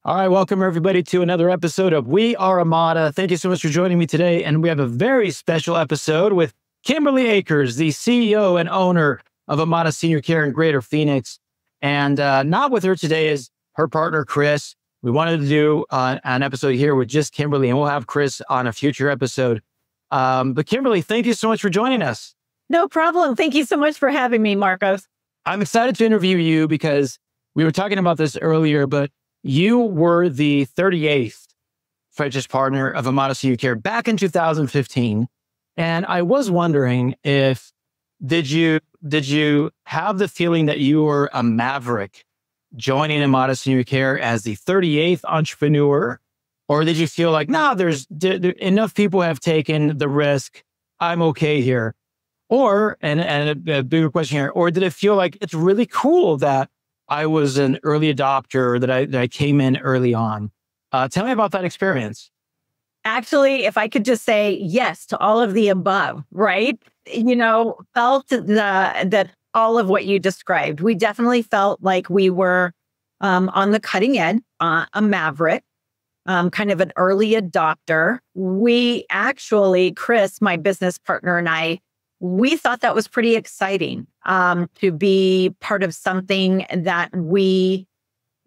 All right, welcome everybody to another episode of We Are Amada. Thank you so much for joining me today. And we have a very special episode with Kimberly Akers, the CEO and owner of Amada Senior Care in Greater Phoenix. And not with her today is her partner, Kris. We wanted to do an episode here with just Kimberly, and we'll have Kris on a future episode. But Kimberly, thank you so much for joining us. No problem. Thank you so much for having me, Marcos. I'm excited to interview you because we were talking about this earlier, but you were the 38th franchise partner of Amada Senior Care back in 2015. And I was wondering if, did you have the feeling that you were a maverick joining Amada Senior Care as the 38th entrepreneur? Or did you feel like, no, there's enough people have taken the risk, I'm okay here? Or, and a bigger question here, or did it feel like it's really cool that I was an early adopter, that I came in early on? Tell me about that experience. Actually, if I could just say yes to all of the above, right? Felt that all of what you described. We definitely felt like we were on the cutting edge, a maverick, kind of an early adopter. We actually, Kris, my business partner, and I, we thought that was pretty exciting to be part of something that we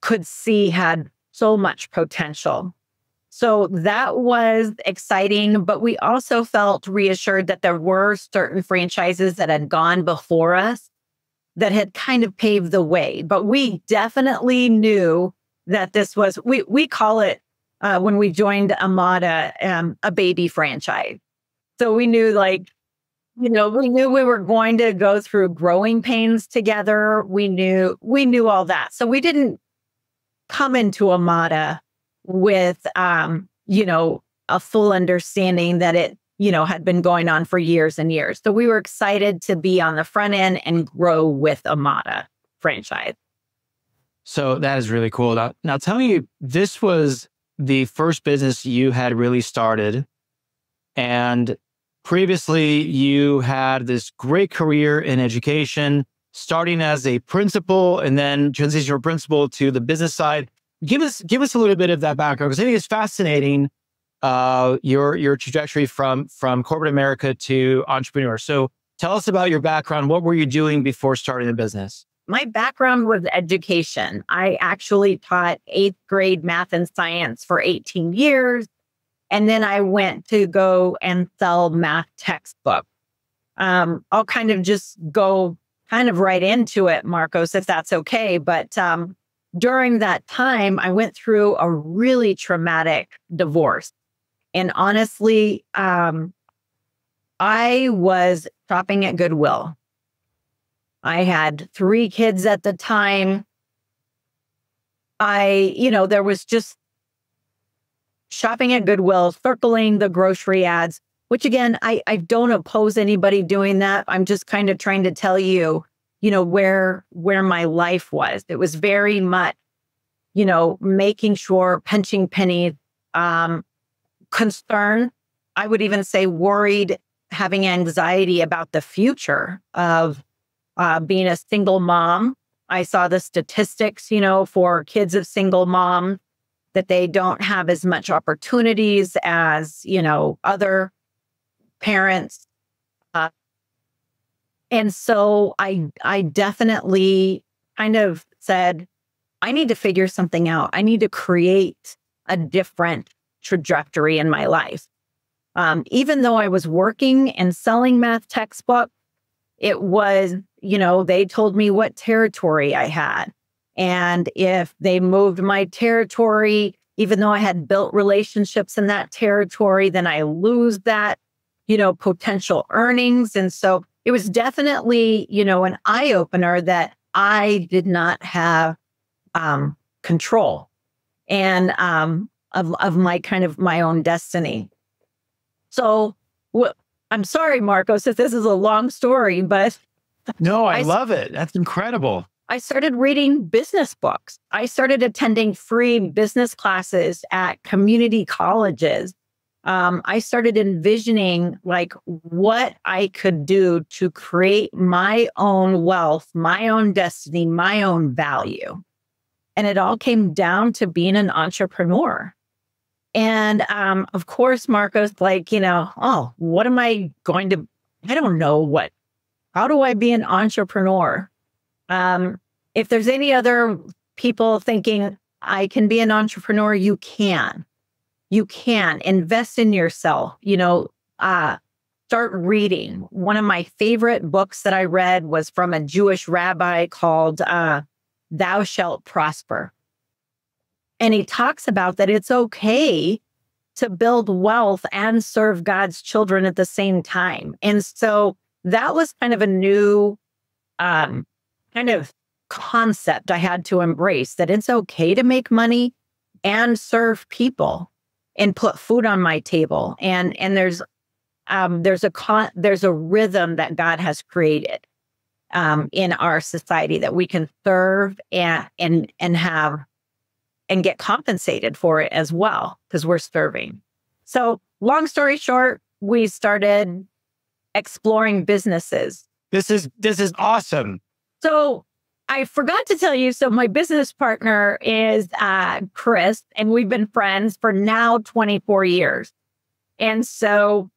could see had so much potential. So that was exciting, but we also felt reassured that there were certain franchises that had gone before us that had kind of paved the way. But we definitely knew that this was, we call it, when we joined Amada, a baby franchise. So we knew we knew we were going to go through growing pains together. We knew all that. So we didn't come into Amada with, a full understanding that it, had been going on for years and years. So we were excited to be on the front end and grow with Amada franchise. So that is really cool. Now tell me, this was the first business you had really started, and previously, you had this great career in education, starting as a principal and then transitioning from principal to the business side. Give us a little bit of that background, because I think it's fascinating, your trajectory from corporate America to entrepreneur. So tell us about your background. What were you doing before starting the business? My background was education. I actually taught 8th grade math and science for 18 years. And then I went to go and sell math textbooks. I'll kind of just go right into it, Marcos, if that's okay. But during that time, I went through a really traumatic divorce. And honestly, I was shopping at Goodwill. I had 3 kids at the time. There was just shopping at Goodwill, circling the grocery ads, which again, I don't oppose anybody doing that. I'm just kind of trying to tell you, where my life was. It was very much, making sure, pinching pennies, concern. I would even say worried, having anxiety about the future of being a single mom. I saw the statistics, for kids of single moms, that they don't have as much opportunities as, other parents. And so I definitely kind of said, I need to figure something out. I need to create a different trajectory in my life. Even though I was working and selling math textbooks, it was, they told me what territory I had. And if they moved my territory, even though I had built relationships in that territory, then I lose that, potential earnings. And so it was definitely, an eye opener that I did not have control and of my own destiny. So I'm sorry, Marcos, if this is a long story, but no, I love it. That's incredible. I started reading business books. I started attending free business classes at community colleges. I started envisioning what I could do to create my own wealth, my own destiny, my own value. And it all came down to being an entrepreneur. And of course, Marco's like, oh, what am I going to, I don't know how do I be an entrepreneur? If there's any other people thinking I can be an entrepreneur, you can. You can invest in yourself, start reading. One of my favorite books that I read was from a Jewish rabbi called Thou Shalt Prosper. And he talks about that it's okay to build wealth and serve God's children at the same time. And so that was kind of a new kind of concept I had to embrace, that it's okay to make money and serve people and put food on my table. And there's a rhythm that God has created in our society that we can serve and have and get compensated for it as well, because we're serving. So long story short, we started exploring businesses. This is awesome. So I forgot to tell you, so my business partner is Kris, and we've been friends for now 24 years. And so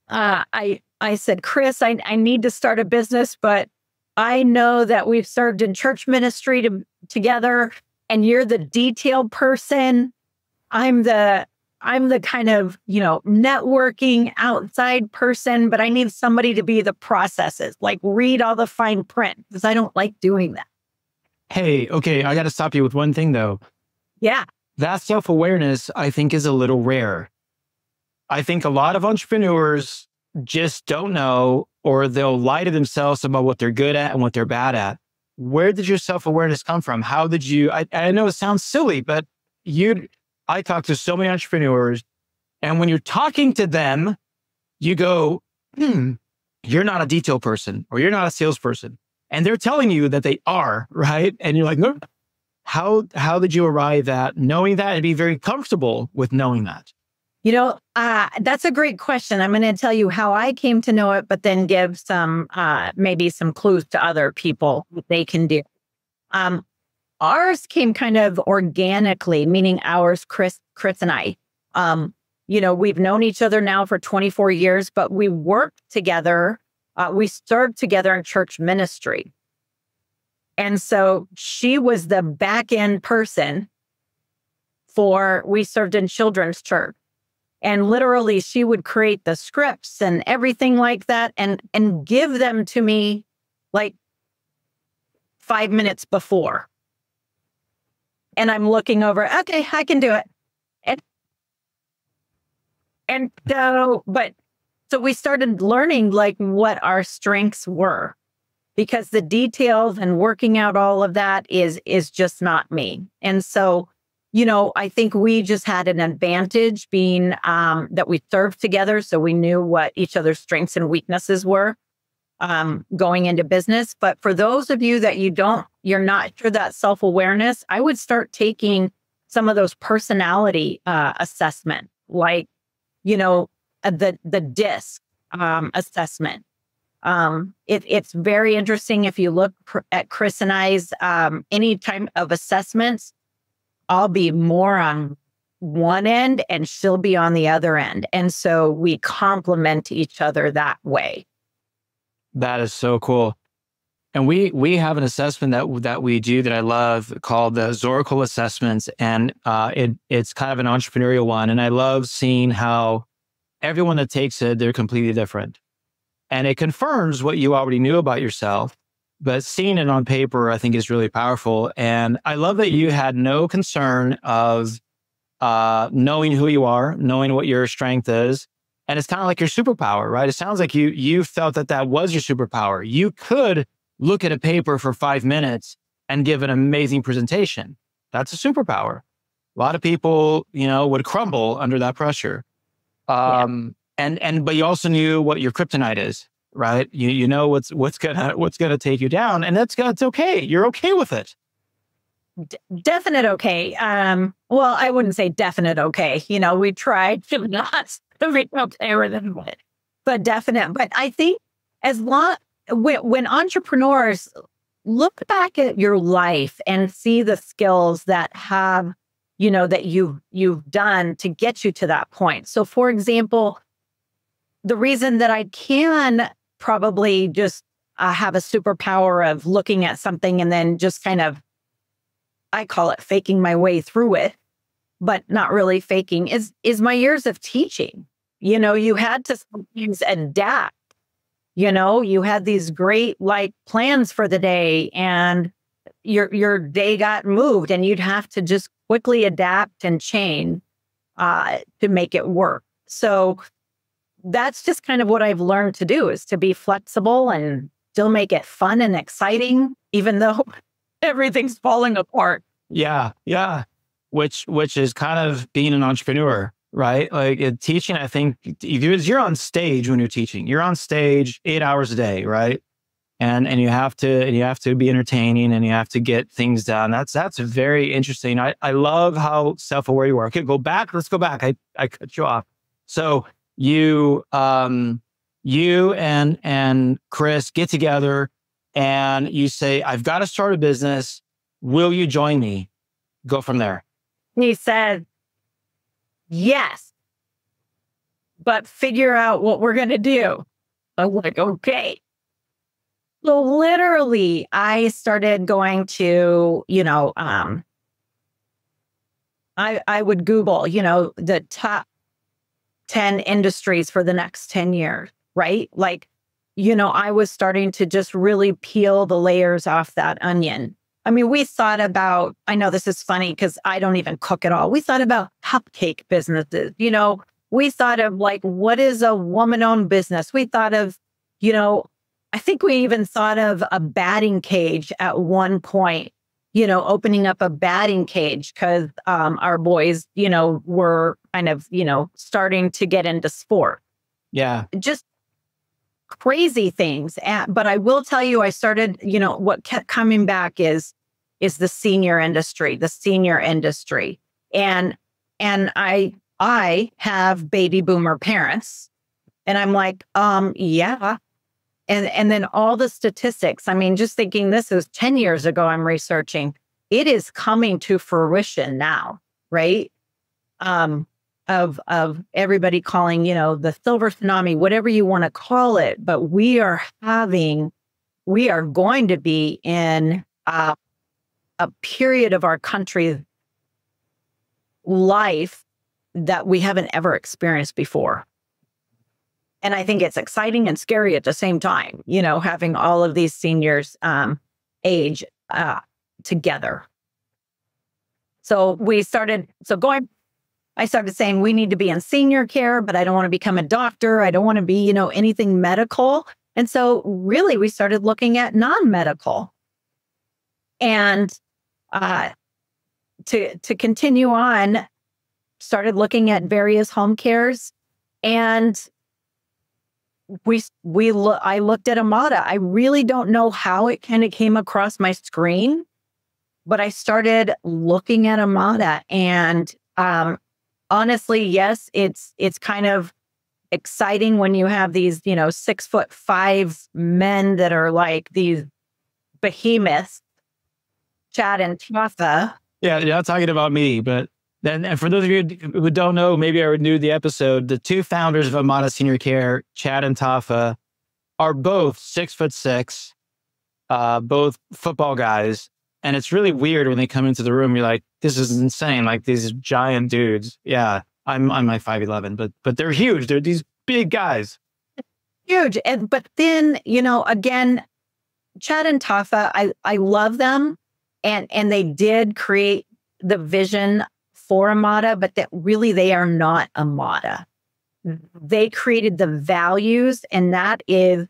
I said, Kris, I need to start a business, but I know that we've served in church ministry together, and you're the detailed person. I'm the kind of, networking outside person, but I need somebody to be the processes, like read all the fine print, because I don't like doing that. Hey, okay, I got to stop you with one thing though. Yeah. That self-awareness, I think, is a little rare. I think a lot of entrepreneurs just don't know, or they'll lie to themselves about what they're good at and what they're bad at. Where did your self-awareness come from? How did you, I know it sounds silly, but I talk to so many entrepreneurs, and when you're talking to them, you go, you're not a detail person, or you're not a salesperson. And they're telling you that they are, right? And you're like, no. How did you arrive at knowing that and be very comfortable with knowing that? That's a great question. I'm going to tell you how I came to know it, but then give maybe some clues to other people what they can do. Ours came kind of organically, meaning ours, Kris and I. We've known each other now for 24 years, but we worked together. We served together in church ministry. And so she was the back end person we served in children's church. And literally she would create the scripts and everything like that and give them to me like 5 minutes before. And I'm looking over, okay, I can do it. So we started learning like what our strengths were, because the details and working out all of that is just not me. And so, I think we just had an advantage being that we served together. So we knew what each other's strengths and weaknesses were going into business. But for those of you that you're not sure that self-awareness, I would start taking some of those personality assessment, like, the DISC assessment. It's very interesting. If you look at Kris and I's any type of assessments, I'll be more on one end and she'll be on the other end. And so we complement each other that way. That is so cool. And we have an assessment that we do that I love called the Zoracle assessments. And it's kind of an entrepreneurial one. And I love seeing how everyone that takes it, they're completely different. And it confirms what you already knew about yourself. But seeing it on paper, I think, is really powerful. And I love that you had no concern of knowing who you are, knowing what your strength is. And it's kind of like your superpower, right? It sounds like you felt that was your superpower. You could look at a paper for 5 minutes and give an amazing presentation. That's a superpower. A lot of people, would crumble under that pressure. But you also knew what your kryptonite is. Right. You know what's gonna take you down, and it's okay. You're okay with it. Definite okay. Well, I wouldn't say definite okay. We tried to not be okay with it, but definite. But I think when entrepreneurs, look back at your life and see the skills that have, that you've done to get you to that point. So for example, the reason that I can probably just have a superpower of looking at something and then just kind of, I call it faking my way through it, but not really faking, is my years of teaching. You had to sometimes adapt. You had these great plans for the day, and your day got moved, and you'd have to just quickly adapt and change to make it work. So that's just kind of what I've learned to do, is to be flexible and still make it fun and exciting, even though everything's falling apart. Yeah. Yeah. Which is kind of being an entrepreneur, right? Like teaching, I think you're on stage when you're teaching. You're on stage 8 hours a day, right? And you have to be entertaining, and you have to get things done. That's very interesting. I love how self-aware you are. Okay, let's go back. I cut you off. So you and Kris get together and you say, I've got to start a business. Will you join me? Go from there. He said, yes, but figure out what we're going to do. I'm like, okay. So literally, I started going to, I would Google, the top 10 industries for the next 10 years, right? I was starting to just really peel the layers off that onion. I mean, we thought about, I know this is funny because I don't even cook at all. We thought about cupcake businesses, we thought of what is a woman-owned business? We thought of, I think we even thought of a batting cage at one point, opening up a batting cage because our boys, were kind of, starting to get into sport. Yeah. Just crazy things. But I will tell you, I started, what kept coming back is the senior industry. And I have baby boomer parents, and I'm like, yeah. And then all the statistics, I mean, just thinking this is 10 years ago, I'm researching, it is coming to fruition now, right? Of everybody calling, the silver tsunami, whatever you want to call it. But we are going to be in a period of our country's life that we haven't ever experienced before. And I think it's exciting and scary at the same time, having all of these seniors age together. So I started saying we need to be in senior care, but I don't want to become a doctor. I don't want to be, anything medical. And so really we started looking at non-medical. And to continue on, started looking at various home cares, and I looked at Amada. I really don't know how it kind of came across my screen, but I started looking at Amada, and honestly, yes, it's kind of exciting when you have these, 6'5" men that are like these behemoths, Chad and Tafa. Yeah, you're not talking about me, but then, and for those of you who don't know, maybe I renewed the episode. The two founders of Amada Senior Care, Chad and Tafa, are both 6'6", both football guys. And it's really weird when they come into the room. You're like, this is insane. Like these giant dudes. Yeah, I'm like 5'11", but they're huge. They're these big guys. Huge. But then, again, Chad and Tafa, I love them. And they did create the vision for Amada, but that really they are not Amada. They created the values, and that is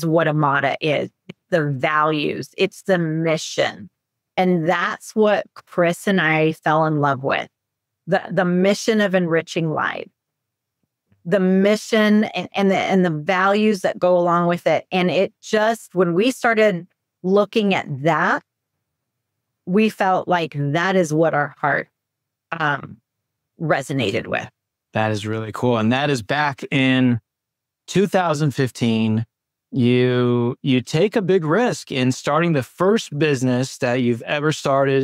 what Amada is. It's the values. It's the mission. And that's what Kris and I fell in love with. The mission of enriching life. The mission and the values that go along with it. And it just, when we started looking at that, we felt like that is what our heart resonated with. That is really cool. And that is back in 2015. you take a big risk in starting the first business that you've ever started